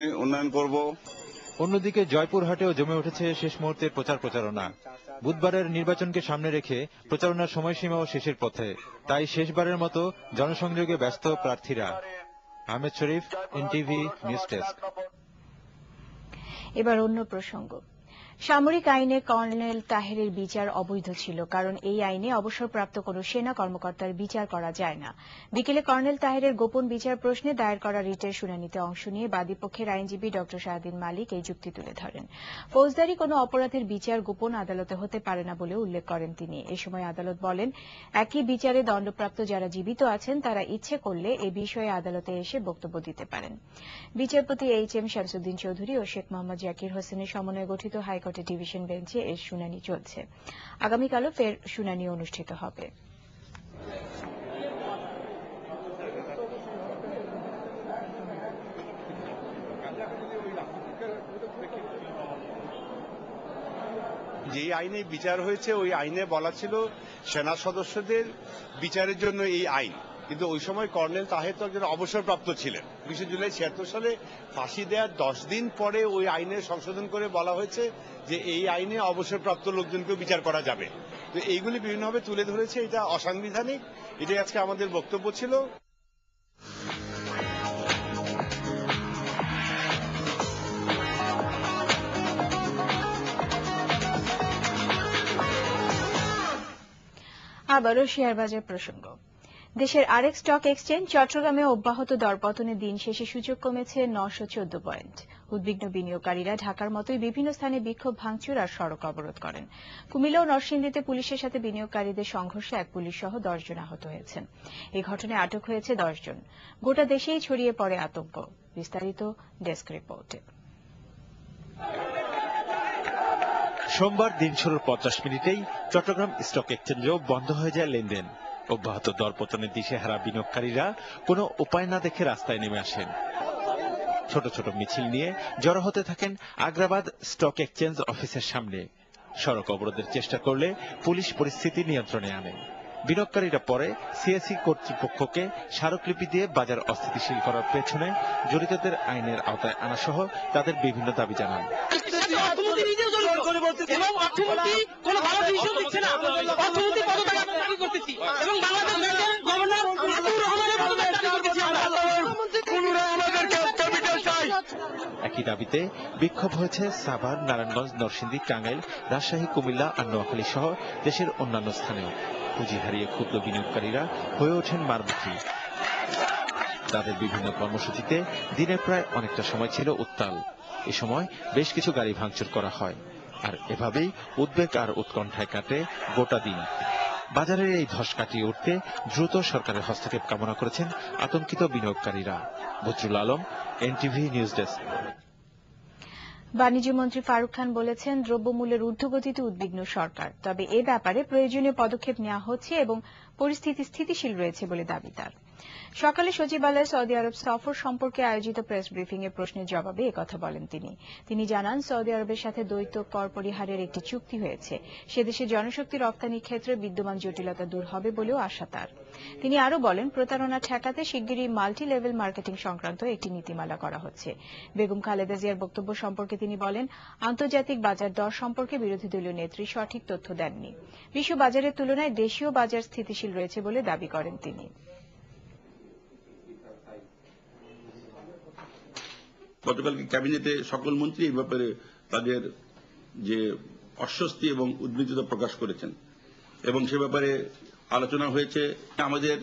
উন্নয়ন করব। অন্যদিকে জয়পুরহাটেও জমে উঠেছে শেষ মুহূর্তের প্রচারণা। বুধবারের নির্বাচনকে সামনে রেখে প্রচারণার সময়সীমাও শেষের পথে, তাই শেষবারের মতো জনসংযোগে ব্যস্ত প্রার্থীরা। আহমেদ শরীফ, এনটিভি নিউজ ডেস্ক। এবার অন্য প্রসঙ্গ। সামরিক আইনে কর্নেল তাহেরের বিচার অবৈধ ছিল, কারণ এই আইনে অবসরপ্রাপ্ত কোনো সেনা কর্মকর্তার বিচার করা যায় না। বিকেলে কর্নেল তাহেরের গোপন বিচার প্রশ্নে দায়ের করা রিটের শুনানিতে অংশ নিয়ে বাদীপক্ষের আইনজীবী ড শাহদিন মালিক এই যুক্তি তুলে ধরেন। ফৌজদারি কোনো অপরাধের বিচার গোপন আদালতে হতে পারে না বলে উল্লেখ করেন তিনি। এ সময় আদালত বলেন, একই বিচারে দণ্ডপ্রাপ্ত যারা জীবিত আছেন তারা ইচ্ছে করলে এ বিষয়ে আদালতে এসে বক্তব্য দিতে পারেন। বিচারপতি এইচ এম শামসুদ্দিন চৌধুরী ও শেখ মোহাম্মদ জাকির হোসেনের সমন্বয়ে গঠিত হাইকোর্টের ডিভিশন বেঞ্চে এর শুনানি চলছে। আগামীকালও ফের শুনানি অনুষ্ঠিত হবে। যে আইনে বিচার হয়েছে ওই আইনে বলা ছিল সেনা সদস্যদের বিচারের জন্য এই আইন, কিন্তু ওই সময় কর্নেল তাহের তো একজন অবসরপ্রাপ্ত ছিলেন। ২০ জুলাই ৭৬ সালে ফাঁসি দেওয়ার 10 দিন পরে ওই আইনে সংশোধন করে বলা হয়েছে যে এই আইনে অবসরপ্রাপ্ত লোকজনকেও বিচার করা যাবে। তো এইগুলি বিভিন্নভাবে তুলে ধরেছে, এটা অসাংবিধানিক। এটাই আজকে আমাদের বক্তব্য ছিল। আবারও শেয়ার বাজার প্রসঙ্গ। দেশের আরেক স্টক এক্সচেঞ্জ চট্টগ্রামে অব্যাহত দরপতনে দিন শেষে সূচক কমেছে ৯১৪ পয়েন্ট। উদ্বিগ্ন বিনিয়োগকারীরা ঢাকার মতোই বিভিন্ন স্থানে বিক্ষোভ ভাঙচুর আর সড়ক অবরোধ করেন। কুমিল্লা ও নরসিংদীতে পুলিশের সাথে বিনিয়োগকারীদের সংঘর্ষে এক পুলিশ সহ ১০ জন আহত হয়েছেন। এই ঘটনায় আটক হয়েছে ১০ জন। গোটা দেশেই ছড়িয়ে পড়ে আতঙ্ক। বিস্তারিত ডেস্ক রিপোর্টে। সোমবার দিন শুরুর ৫০ মিনিটেই চট্টগ্রাম স্টক এক্সচেঞ্জেও বন্ধ হয়ে যায় লেনদেন। অব্যাহত দরপতনের দিশেহারা বিনিয়োগকারীরা কোনো উপায় না দেখে রাস্তায় নেমে আসেন। ছোট ছোট মিছিল নিয়ে জড়ো হতে থাকেন আগ্রাবাদ স্টক এক্সচেঞ্জ অফিসের সামনে। সড়ক অবরোধের চেষ্টা করলে পুলিশ পরিস্থিতি নিয়ন্ত্রণে আনে। বিনিয়োগকারীরা পরে সিএসই কর্তৃপক্ষকে স্মারকলিপি দিয়ে বাজার অস্থিতিশীল করার পেছনে জড়িতদের আইনের আওতায় আনা সহ তাদের বিভিন্ন দাবি জানান। একই দাবিতে বিক্ষোভ হয়েছে সাভার, নারায়ণগঞ্জ, নরসিংদী, টাঙ্গাইল, রাজশাহী, কুমিল্লা আর নোয়াখালী সহ দেশের অন্যান্য স্থানেও। পুঁজি হারিয়ে ক্ষুদ্র বিনিয়োগকারীরা হয়ে ওঠেন মারমুখী। তাদের বিভিন্ন কর্মসূচিতে দিনে প্রায় অনেকটা সময় ছিল উত্তাল। এ সময় বেশ কিছু গাড়ি ভাঙচুর করা হয়। আর এভাবেই উদ্বেগ আর উৎকণ্ঠায় কাটে গোটা দিন। বাজারের এই ধস কাটিয়ে উঠতে দ্রুত সরকারের হস্তক্ষেপ কামনা করেছেন আতঙ্কিত বিনিয়োগকারীরা। Bazrul Alam, NTV news desk. বাণিজ্য মন্ত্রী ফারুক খান বলেছেন, দ্রব্যমূল্যের ঊর্ধ্বগতিতে উদ্বিগ্ন সরকার, তবে এ ব্যাপারে প্রয়োজনীয় পদক্ষেপ নেওয়া হচ্ছে এবং পরিস্থিতি স্থিতিশীল রয়েছে বলে দাবি তার। সকালে সচিবালয়ে সৌদি আরব সফর সম্পর্কে আয়োজিত প্রেস ব্রিফিং এ প্রশ্নের জবাবে একথা বলেন তিনি জানান, সৌদি আরবের সাথে দ্বৈত কর পরিহারের একটি চুক্তি হয়েছে। সে দেশে জনশক্তি রপ্তানির ক্ষেত্রে বিদ্যমান জটিলতা দূর হবে বলেও আশা তার। তিনি আরও বলেন, প্রতারণা ঠেকাতে শিগগিরই মাল্টি লেভেল মার্কেটিং সংক্রান্ত একটি নীতিমালা করা হচ্ছে। বেগম খালেদা জিয়ার বক্তব্য সম্পর্কে তিনি বলেন, আন্তর্জাতিক বাজার দর সম্পর্কে বিরোধী দলীয় নেত্রী সঠিক তথ্য দেননি। বিশ্ব বাজারের তুলনায় দেশীয় বাজার স্থিতিশীল রয়েছে বলে দাবি করেন তিনি। গতকালকে ক্যাবিনেটে সকল মন্ত্রী এই ব্যাপারে তাদের যে অস্বস্তি এবং উদ্বিগ্নতা প্রকাশ করেছেন এবং সে ব্যাপারে আলোচনা হয়েছে। আমাদের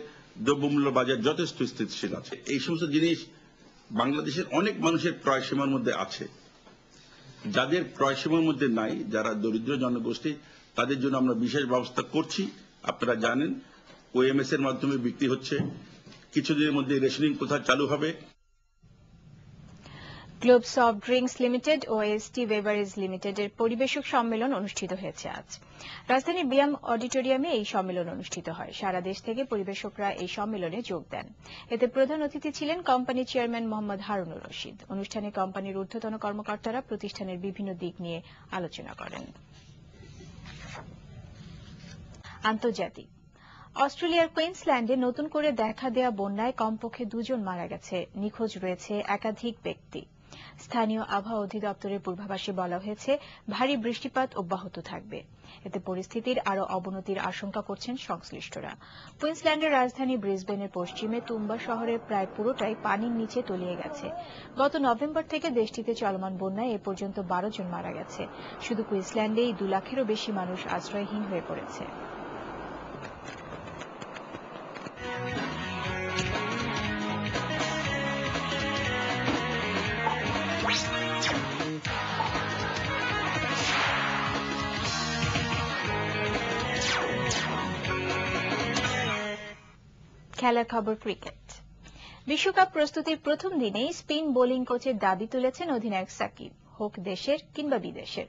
দ্রব্যমূল্য বাজার যথেষ্ট স্থিতিশীল আছে। এই সমস্ত জিনিস বাংলাদেশের অনেক মানুষের ক্রয় সীমার মধ্যে আছে। যাদের ক্রয় সীমার মধ্যে নাই, যারা দরিদ্র জনগোষ্ঠী, তাদের জন্য আমরা বিশেষ ব্যবস্থা করছি। আপনারা জানেন, ওএমএস এর মাধ্যমে বিক্রি হচ্ছে। কিছুদিনের মধ্যে রেশনিং প্রথা চালু হবে। গ্লোব সফট ড্রিঙ্কস লিমিটেড ও এসটি বেভারেজ লিমিটেডের পরিবেশক সম্মেলন অনুষ্ঠিত হয়েছে আজ। রাজধানীর বিয়াম অডিটোরিয়ামে এই সম্মেলন অনুষ্ঠিত হয়। সারা দেশ থেকে পরিবেশকরা এই সম্মেলনে যোগ দেন। এতে প্রধান অতিথি ছিলেন কোম্পানির চেয়ারম্যান মোহাম্মদ হারুনুর রশিদ। অনুষ্ঠানে কোম্পানির ঊর্ধ্বতন কর্মকর্তারা প্রতিষ্ঠানের বিভিন্ন দিক নিয়ে আলোচনা করেন। আন্তর্জাতিক। অস্ট্রেলিয়ার কুইন্সল্যান্ডে নতুন করে দেখা দেয়া বন্যায় কমপক্ষে ২ জন মারা গেছে। নিখোঁজ রয়েছে একাধিক ব্যক্তি। স্থানীয় আবহাওয়া অধিদপ্তরের পূর্বাভাসে বলা হয়েছে ভারী বৃষ্টিপাত অব্যাহত থাকবে। এতে পরিস্থিতির আরও অবনতির আশঙ্কা করছেন সংশ্লিষ্টরা। কুইন্সল্যান্ডের রাজধানী ব্রিসবেনের পশ্চিমে তুম্বা শহরের প্রায় পুরোটাই পানির নিচে তলিয়ে গেছে। গত নভেম্বর থেকে দেশটিতে চলমান বন্যায় এ পর্যন্ত 12 জন মারা গেছে। শুধু কুইন্সল্যান্ডেই 2 লাখেরও বেশি মানুষ আশ্রয়হীন হয়ে পড়েছে। খেলার খবর ক্রিকেট। বিশ্বকাপ প্রস্তুতির প্রথম দিনেই স্পিন বোলিং কোচের দাবি তুলেছেন অধিনায়ক সাকিব, হোক দেশের কিংবা বিদেশের।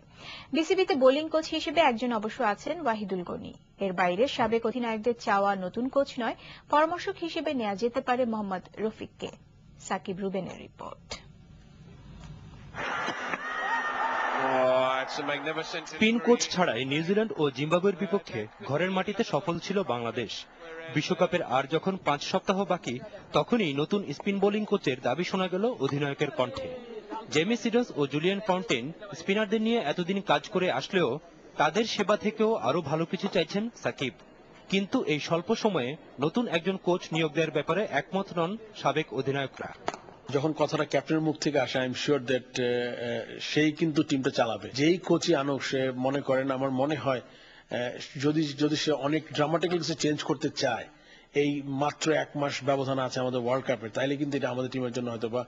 বিসিবিতে বোলিং কোচ হিসেবে একজন অবশ্য আছেন ওয়াহিদুল গনি। এর বাইরে সাবেক অধিনায়কদের চাওয়া নতুন কোচ নয়, পরামর্শক হিসেবে নেওয়া যেতে পারে মোহাম্মদ রফিককে। সাকিব রুবেনের রিপোর্ট। স্পিন কোচ ছাড়াই নিউজিল্যান্ড ও জিম্বাবুয়ের বিপক্ষে ঘরের মাটিতে সফল ছিল বাংলাদেশ। বিশ্বকাপের আর যখন 5 সপ্তাহ বাকি, তখনই নতুন স্পিন বোলিং কোচের দাবি শোনা গেল অধিনায়কের কণ্ঠে। জেমি সিডস ও জুলিয়ান ফাউন্টেন স্পিনারদের নিয়ে এতদিন কাজ করে আসলেও তাদের সেবা থেকেও আরো ভালো কিছু চাইছেন সাকিব। কিন্তু এই স্বল্প সময়ে নতুন একজন কোচ নিয়োগ দেওয়ার ব্যাপারে একমত নন সাবেক অধিনায়করা। যখন কথাটা ক্যাপ্টেনের মুখ থেকে আসে, আই এম শিওর দ্যাট সেই কিন্তু টিমটা চালাবে। যেই কোচই আনুক, সে মনে করেন, আমার মনে হয় যদি সে অনেক ড্রামাটিক্যাল কিছু চেঞ্জ করতে চায়, এই মাত্র 1 মাস ব্যবধান আছে আমাদের ওয়ার্ল্ড কাপের, তাইলে কিন্তু এটা আমাদের টিমের জন্য হয়তো বা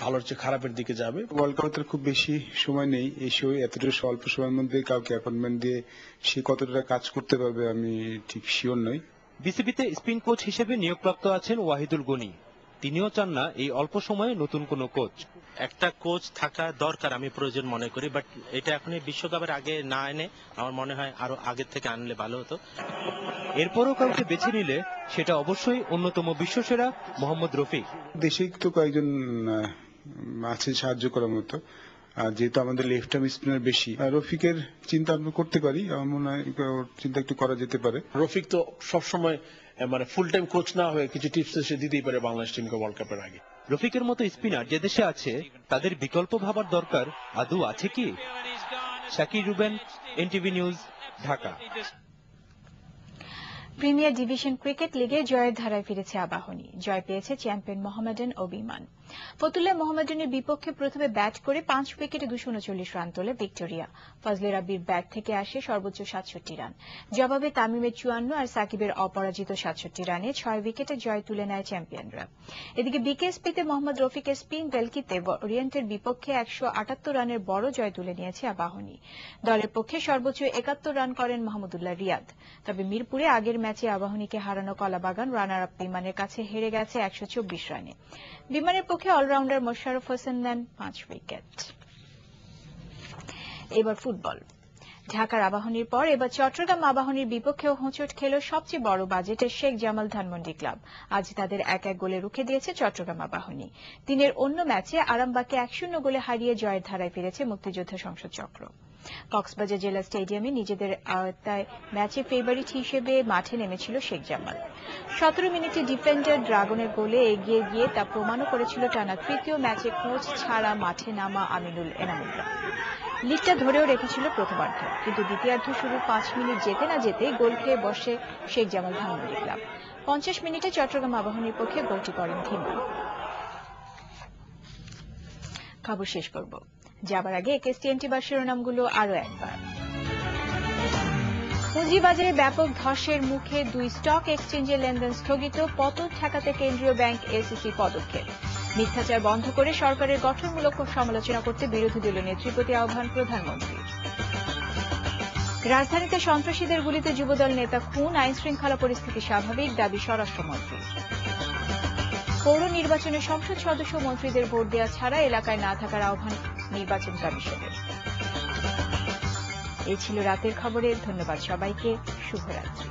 ভালোর চেয়ে খারাপের দিকে যাবে। ওয়ার্ল্ড কাপের খুব বেশি সময় নেই, এই সময় এতটা স্বল্প সময়ের মধ্যে কাউকে অ্যাপয়েন্টমেন্ট দিয়ে সে কতটা কাজ করতে পারবে আমি ঠিক শিওর নই। বিসিবিতে স্পিন কোচ হিসেবে নিয়োগপ্রাপ্ত আছেন ওয়াহিদুল গনি। তিনিও চান না এই অল্প সময়ে নতুন কোনো কোচ। একটা কোচ থাকা দরকার আমি প্রয়োজন মনে করি, বাট এটা এখন বিশ্বকাপের আগে না এনে আমার মনে হয় আরো আগে থেকে আনলে ভালো হতো। এরপরও কাউকে বেছে নিলে সেটা অবশ্যই অন্যতম বিশ্বসেরা মোহাম্মদ রফিক। দেশে তো কয়েকজন আছে সাহায্য করার মতো, যেহেতু আমাদের লেফট আর্ম স্পিনার বেশি, রফিকের চিন্তা আমরা করতে পারি। আমার মনে হয় ওর চিন্তা একটু করা যেতে পারে। রফিক তো সবসময় মানে ফুল টাইম কোচ না হয়ে কিছু টিপস সে দিতেই পারে বাংলাদেশ টিমকে ওয়ার্ল্ড কাপের আগে। রফিকের মতো স্পিনার যে দেশে আছে, তাদের বিকল্প ভাবার দরকার আদৌ আছে কি? Shakir Ruben, NTV news, Dhaka. Premier division cricket লিগে জয়ের ধারায় ফিরেছে আবাহনী। জয় পেয়েছে চ্যাম্পিয়ন মোহামেডান ও বিমান। ফতুল্লায় মোহামেডানের বিপক্ষে প্রথমে ব্যাট করে 5 উইকেটে 239 রান তোলে ভিক্টোরিয়া। ফজলে রাব্বির ব্যাট থেকে আসে সর্বোচ্চ 67 রান। জবাবে তামিমের 54 আর সাকিবের অপরাজিত 67 রানে 6 উইকেটে জয় তুলে নেয় চ্যাম্পিয়নরা। এদিকে বিকেএসপিতে মোহাম্মদ রফিকের স্পিন ভেলকিতে ওরিয়েন্টের বিপক্ষে 178 রানের বড় জয় তুলে নিয়েছে আবাহনী। দলের পক্ষে সর্বোচ্চ 71 রান করেন মাহমুদুল্লাহ রিয়াদ। তবে মিরপুরে আগের ম্যাচে আবাহনীকে হারানো কলাবাগান রানার আপ বিমানের কাছে হেরে গেছে 124 রানে। বিমানের পক্ষে অলরাউন্ডার মোশাররফ হোসেন নেন 5 উইকেট। এবার ফুটবল। ঢাকার আবাহনীর পর এবার চট্টগ্রাম আবাহনীর বিপক্ষেও হোঁচট খেল সবচেয়ে বড় বাজেটের শেখ জামাল ধানমন্ডি ক্লাব। আজ তাদের 1-1 গোলে রুখে দিয়েছে চট্টগ্রাম আবাহনী। দিনের অন্য ম্যাচে আরামবাগকে 1-0 গোলে হারিয়ে জয়ের ধারায় ফিরেছে মুক্তিযোদ্ধা সংসদ চক্র। কক্সবাজার জেলা স্টেডিয়ামে নিজেদের আওতায় ম্যাচে ফেভারিট হিসেবে মাঠে নেমেছিল শেখ জামাল। 17 মিনিটে ডিফেন্ডার ড্রাগনের গোলে এগিয়ে গিয়ে তা প্রমাণও করেছিল টানা তৃতীয় ম্যাচে কোচ ছাড়া মাঠে নামা আমিনুল এনামুল্লাহ। লিডটা ধরেও রেখেছিল প্রথমার্ধ, কিন্তু দ্বিতীয়ার্ধ শুরুর 5 মিনিট যেতে না যেতেই গোল খেয়ে বসে শেখ জামাল ধানমন্ডি ক্লাব। 50 মিনিটে চট্টগ্রাম আবাহনীর পক্ষে গোলটি করেন ধীমান। খবর শেষ করব, যাবার আগে একেএসটিএনটি বা শিরোনামগুলো আরো একবার। পুঁজিবাজারে ব্যাপক ধসের মুখে 2 স্টক এক্সচেঞ্জের লেনদেন স্থগিত, পতন ঠেকাতে কেন্দ্রীয় ব্যাংক এসিসি পদক্ষেপ। মিথ্যাচার বন্ধ করে সরকারের গঠনমূলক সমালোচনা করতে বিরোধী দলীয় নেত্রীর প্রতি আহ্বান প্রধানমন্ত্রীর। রাজধানীতে সন্ত্রাসীদের গুলিতে যুবদল নেতা খুন, আইন শৃঙ্খলা পরিস্থিতি স্বাভাবিক, দাবি স্বরাষ্ট্রমন্ত্রীর। পৌর নির্বাচনে সংসদ সদস্য মন্ত্রীদের ভোট দেওয়া ছাড়া এলাকায় না থাকার আহ্বান নির্বাচন কমিশনের। এই ছিল রাতের খবরে। ধন্যবাদ সবাইকে, শুভরাত্রি।